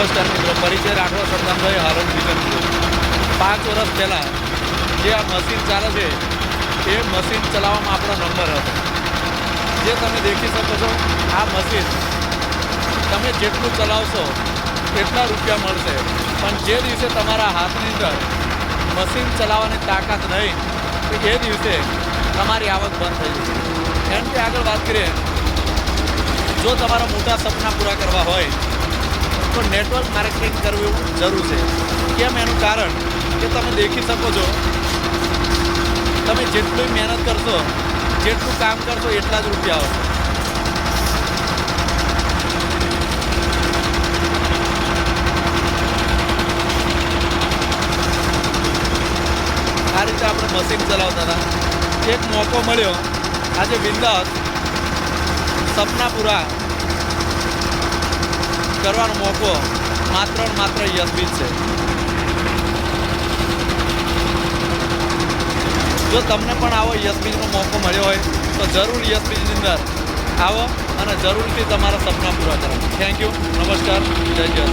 નમસ્કાર મિત્રો, પરિચય રાઠવા સરદામભાઈ હાલોલ વિકનપુર. 5 વર્ષ પહેલાં જે આ મશીન ચાલે છે એ મશીન ચલાવવામાં આપણો નંબર હતો. જે તમે દેખી શકો છો, આ મશીન તમે જેટલું ચલાવશો એટલા રૂપિયા મળશે, પણ જે દિવસે તમારા હાથની અંદર મશીન ચલાવવાની તાકાત નહીં તો એ દિવસે તમારી આવક બંધ થઈ જશે. એનાથી આગળ વાત કરીએ, જો તમારા મોટા સપના પૂરા કરવા હોય તો નેટવર્ક માર્કેટિંગ કરવું જરૂર છે. કેમ? એનું કારણ કે તમે દેખી શકો છો, તમે જેટલી મહેનત કરશો, જેટલું કામ કરશો એટલા જ રૂપિયા આવશે. આ રીતે આપણે મશીન ચલાવતા હતા. એક મોકો મળ્યો, આજે બિંદાસ સપના પૂરા કરવાનો મોકો માત્ર ને માત્ર યશબીજ છે. જો તમને પણ આવો યશબીજનો મોકો મળ્યો હોય તો જરૂર યશબીજની અંદર આવો અને જરૂરથી તમારા સપના પૂરા કરો. થેન્ક યુ, નમસ્કાર, જય જય.